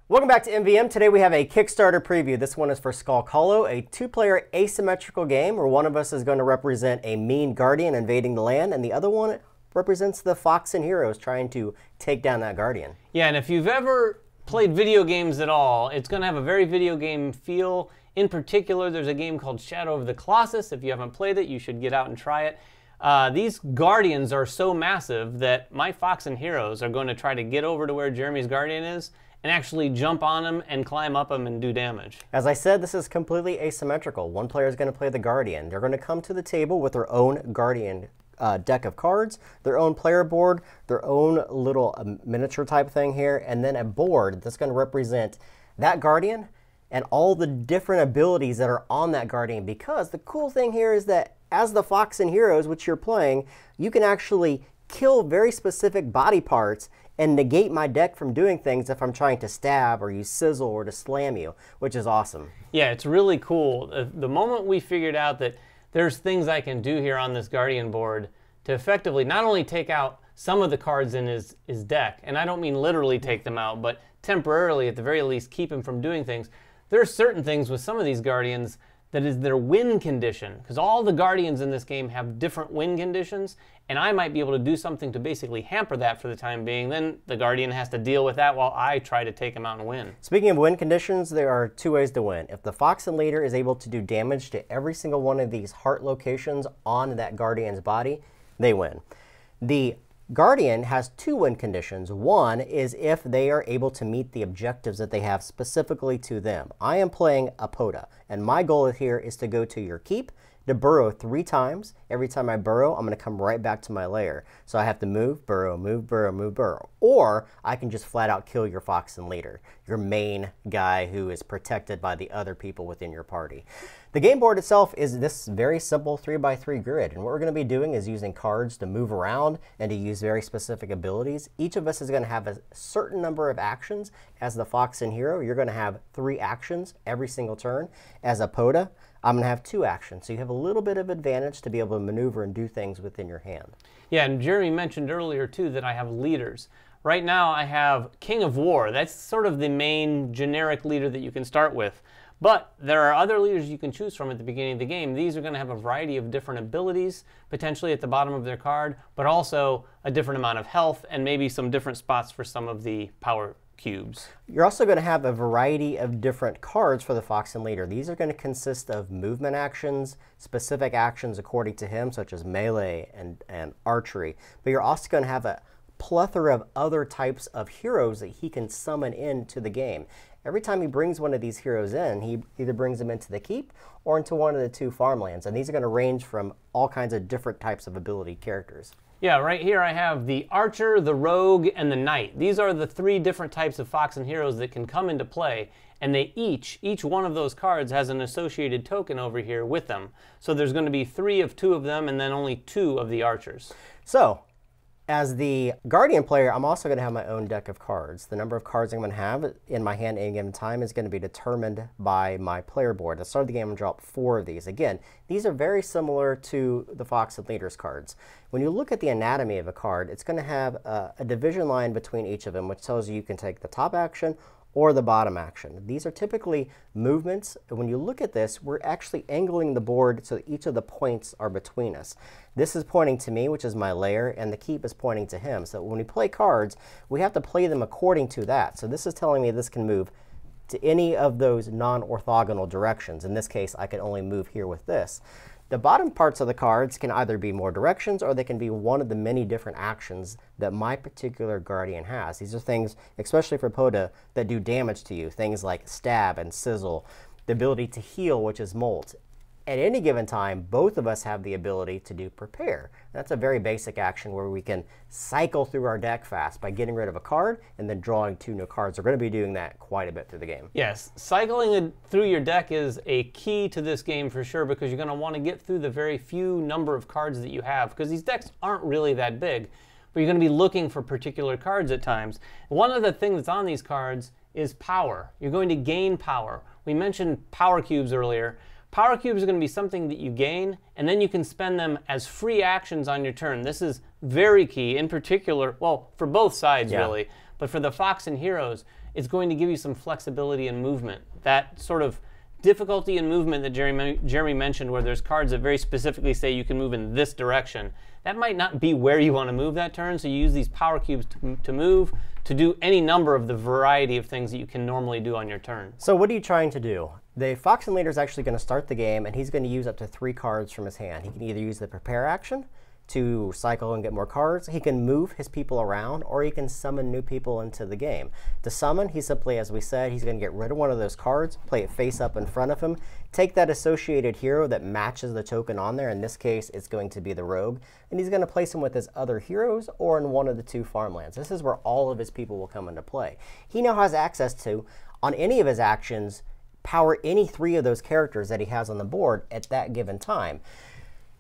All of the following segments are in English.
Welcome back to MVM. Today we have a Kickstarter preview. This one is for Skulk Hollow, a two-player asymmetrical game where one of us is going to represent a mean guardian invading the land, and the other one represents the fox and heroes trying to take down that guardian. Yeah, and if you've ever played video games at all, it's going to have a very video game feel. In particular, there's a game called Shadow of the Colossus. If you haven't played it, you should get out and try it. These guardians are so massive that my fox and heroes are going to try to get over to where Jeremy's guardian is and actually jump on them and climb up them and do damage. As I said, this is completely asymmetrical. One player is going to play the guardian. They're going to come to the table with their own guardian deck of cards, their own player board, their own little miniature type thing here, and then a board that's going to represent that guardian and all the different abilities that are on that guardian. Because the cool thing here is that as the fox and heroes, which you're playing, you can actually kill very specific body parts and negate my deck from doing things if I'm trying to stab or use sizzle or to slam you, which is awesome. Yeah, it's really cool. The moment we figured out that there's things I can do here on this guardian board to effectively not only take out some of the cards in his deck, and I don't mean literally take them out, but temporarily at the very least keep him from doing things. There are certain things with some of these guardians that is their win condition, because all the guardians in this game have different win conditions, and I might be able to do something to basically hamper that for the time being. Then the guardian has to deal with that while I try to take him out and win. Speaking of win conditions, there are two ways to win. If the fox and leader is able to do damage to every single one of these heart locations on that guardian's body, they win. The guardian has two win conditions. One is if they are able to meet the objectives that they have specifically to them. I am playing a POTA, and my goal here is to go to your keep, to burrow 3 times. Every time I burrow, I'm going to come right back to my lair. So I have to move, burrow, move, burrow, move, burrow. Or I can just flat out kill your fox and leader, your main guy who is protected by the other people within your party. The game board itself is this very simple 3x3 grid, and what we're going to be doing is using cards to move around and to use very specific abilities. Each of us is going to have a certain number of actions. As the fox and hero, you're going to have 3 actions every single turn. As a POTA, I'm going to have 2 actions, so you have a little bit of advantage to be able to maneuver and do things within your hand. Yeah, and Jeremy mentioned earlier too that I have leaders. Right now I have King of War. That's sort of the main generic leader that you can start with. But there are other leaders you can choose from at the beginning of the game. These are going to have a variety of different abilities, potentially at the bottom of their card, but also a different amount of health and maybe some different spots for some of the power cubes. You're also going to have a variety of different cards for the fox and leader. These are going to consist of movement actions, specific actions according to him, such as melee and archery. But you're also going to have a plethora of other types of heroes that he can summon into the game. Every time he brings one of these heroes in, he either brings them into the keep or into one of the 2 farmlands. And these are going to range from all kinds of different types of ability characters. Yeah, right here I have the archer, the rogue, and the knight. These are the 3 different types of fox and heroes that can come into play, and they each one of those cards has an associated token over here with them. So there's going to be 3 of 2 of them, and then only 2 of the archers. So, as the guardian player, I'm also going to have my own deck of cards. The number of cards I'm going to have in my hand at any given time is going to be determined by my player board. At the start of the game, I'm going to drop 4 of these. Again, these are very similar to the fox and leaders cards. When you look at the anatomy of a card, it's going to have a division line between each of them, which tells you can take the top action or the bottom action. These are typically movements. When you look at this, we're actually angling the board so that each of the points are between us. This is pointing to me, which is my lair, and the keep is pointing to him. So when we play cards, we have to play them according to that. So this is telling me this can move to any of those non-orthogonal directions. In this case, I can only move here with this. The bottom parts of the cards can either be more directions or they can be one of the many different actions that my particular guardian has. These are things, especially for POTA, that do damage to you. Things like stab and sizzle, the ability to heal, which is molt. At any given time, both of us have the ability to do prepare. That's a very basic action where we can cycle through our deck fast by getting rid of a card and then drawing 2 new cards. We're going to be doing that quite a bit through the game. Yes, cycling through your deck is a key to this game for sure, because you're going to want to get through the very few number of cards that you have, because these decks aren't really that big, but you're going to be looking for particular cards at times. One of the things that's on these cards is power. You're going to gain power. We mentioned power cubes earlier. Power cubes are going to be something that you gain, and then you can spend them as free actions on your turn. This is very key, in particular, well, for both sides really, but for the fox and heroes, it's going to give you some flexibility and movement. That sort of difficulty in movement that Jeremy mentioned, where there's cards that very specifically say you can move in this direction, that might not be where you want to move that turn, so you use these power cubes to move, to do any number of the variety of things that you can normally do on your turn. So what are you trying to do? The Foxen Leader is actually going to start the game, and he's going to use up to 3 cards from his hand. He can either use the Prepare action to cycle and get more cards. He can move his people around, or he can summon new people into the game. To summon, he simply, as we said, he's going to get rid of one of those cards, play it face up in front of him, take that associated hero that matches the token on there. In this case, it's going to be the Rogue, and he's going to place him with his other heroes or in one of the 2 farmlands. This is where all of his people will come into play. He now has access to, on any of his actions, power any 3 of those characters that he has on the board at that given time.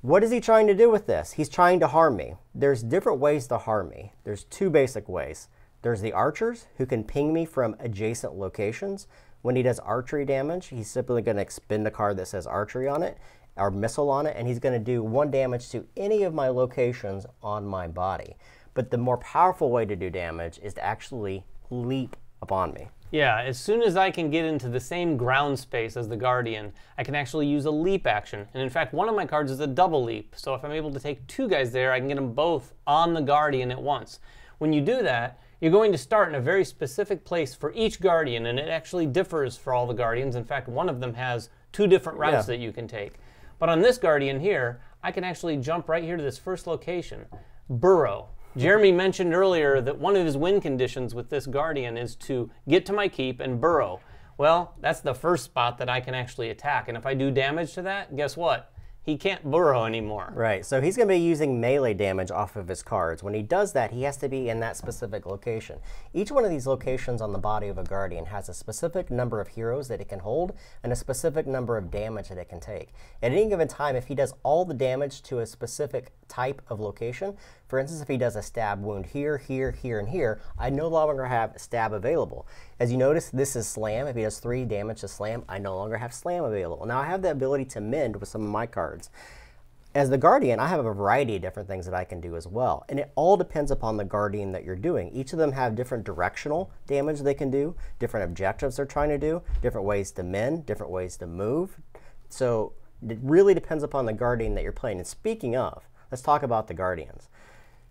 What is he trying to do with this? He's trying to harm me. There's different ways to harm me. There's 2 basic ways. There's the archers, who can ping me from adjacent locations. When he does archery damage, he's simply going to expend a card that says archery on it, or missile on it, and he's going to do 1 damage to any of my locations on my body. But the more powerful way to do damage is to actually leap upon me. Yeah, as soon as I can get into the same ground space as the Guardian, I can actually use a leap action. And in fact, one of my cards is a double leap. So if I'm able to take 2 guys there, I can get them both on the Guardian at once. When you do that, you're going to start in a very specific place for each Guardian, and it actually differs for all the Guardians. In fact, one of them has 2 different routes that you can take. But on this Guardian here, I can actually jump right here to this first location, burrow. Jeremy mentioned earlier that one of his win conditions with this Guardian is to get to my keep and burrow. Well, that's the first spot that I can actually attack. And if I do damage to that, guess what? He can't burrow anymore. Right, so he's going to be using melee damage off of his cards. When he does that, he has to be in that specific location. Each one of these locations on the body of a Guardian has a specific number of heroes that it can hold and a specific number of damage that it can take. At any given time, if he does all the damage to a specific type of location, for instance, if he does a stab wound here, here, here, and here, I no longer have stab available. As you notice, this is slam. If he does 3 damage to slam, I no longer have slam available. Now I have the ability to mend with some of my cards. As the Guardian, I have a variety of different things that I can do as well. And it all depends upon the Guardian that you're doing. Each of them have different directional damage they can do, different objectives they're trying to do, different ways to mend, different ways to move. So it really depends upon the Guardian that you're playing. And speaking of, let's talk about the Guardians.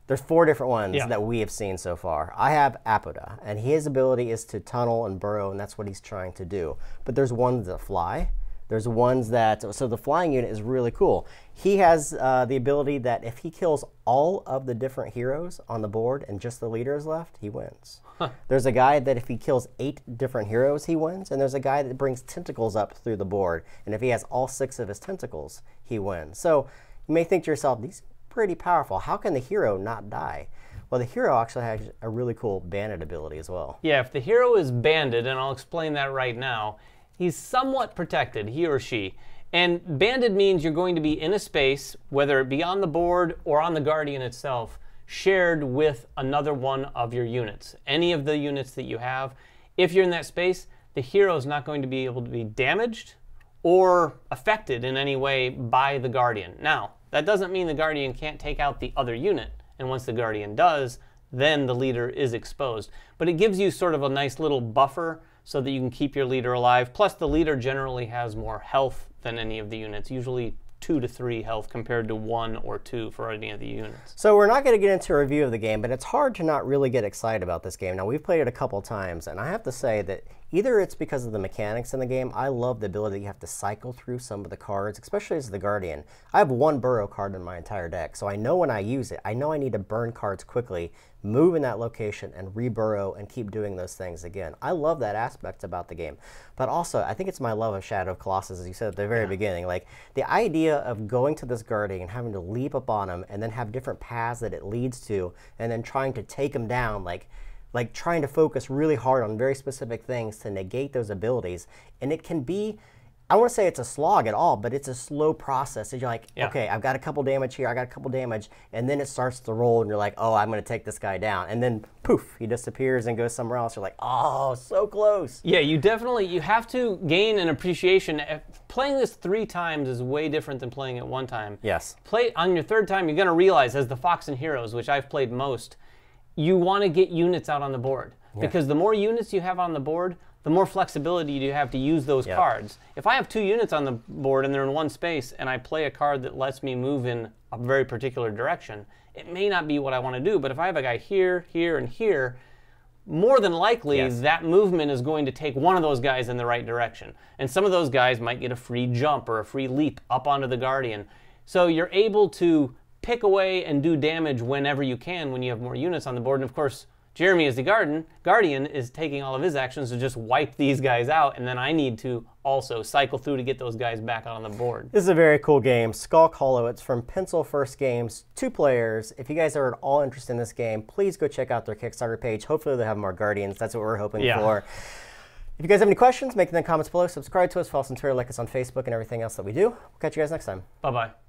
There's 4 different ones that we have seen so far. I have Apoda, and his ability is to tunnel and burrow, and that's what he's trying to do. But there's ones that fly. There's ones that, so the flying unit is really cool. He has the ability that if he kills all of the different heroes on the board and just the leader is left, he wins. There's a guy that if he kills 8 different heroes, he wins. And there's a guy that brings tentacles up through the board. And if he has all 6 of his tentacles, he wins. So you may think to yourself, these pretty powerful. How can the hero not die? Well, the hero actually has a really cool bandit ability as well. Yeah, if the hero is banded, and I'll explain that right now, he's somewhat protected, he or she. And banded means you're going to be in a space, whether it be on the board or on the Guardian itself, shared with another one of your units. Any of the units that you have. If you're in that space, the hero is not going to be able to be damaged or affected in any way by the Guardian. Now, that doesn't mean the Guardian can't take out the other unit, and once the Guardian does, then the leader is exposed. But it gives you sort of a nice little buffer so that you can keep your leader alive. Plus, the leader generally has more health than any of the units, usually 2 to 3 health compared to 1 or 2 for any of the units. So we're not going to get into a review of the game, but it's hard to not really get excited about this game. Now, we've played it a couple times, and I have to say that either it's because of the mechanics in the game. I love the ability that you have to cycle through some of the cards, especially as the Guardian. I have 1 burrow card in my entire deck, so I know when I use it, I know I need to burn cards quickly, move in that location, and re-burrow and keep doing those things again. I love that aspect about the game. But also, I think it's my love of Shadow of Colossus, as you said at the very beginning. Like, the idea of going to this Guardian and having to leap up on him and then have different paths that it leads to, and then trying to take him down, like trying to focus really hard on very specific things to negate those abilities. And it can be, I don't want to say it's a slog at all, but it's a slow process. So you're like, okay, I've got a couple damage here, I got a couple damage, and then it starts to roll, and you're like, oh, I'm going to take this guy down. And then, poof, he disappears and goes somewhere else. You're like, oh, so close. Yeah, you have to gain an appreciation. Playing this 3 times is way different than playing it 1 time. Yes. Play on your 3rd time, you're going to realize, as the Fox and Heroes, which I've played most, you want to get units out on the board. because the more units you have on the board, the more flexibility you have to use those cards. If I have 2 units on the board and they're in one space, and I play a card that lets me move in a very particular direction, it may not be what I want to do. But if I have a guy here, here, and here, more than likely that movement is going to take one of those guys in the right direction. And some of those guys might get a free jump or a free leap up onto the Guardian. So you're able to pick away and do damage whenever you can when you have more units on the board. And of course, Jeremy, as the Guardian, is taking all of his actions to just wipe these guys out, and then I need to also cycle through to get those guys back on the board. This is a very cool game, Skulk Hollow. It's from Pencil First Games, 2 players. If you guys are at all interested in this game, please go check out their Kickstarter page. Hopefully they'll have more Guardians. That's what we're hoping for. If you guys have any questions, make them in the comments below. Subscribe to us, follow us on Twitter, like us on Facebook, and everything else that we do. We'll catch you guys next time. Bye-bye.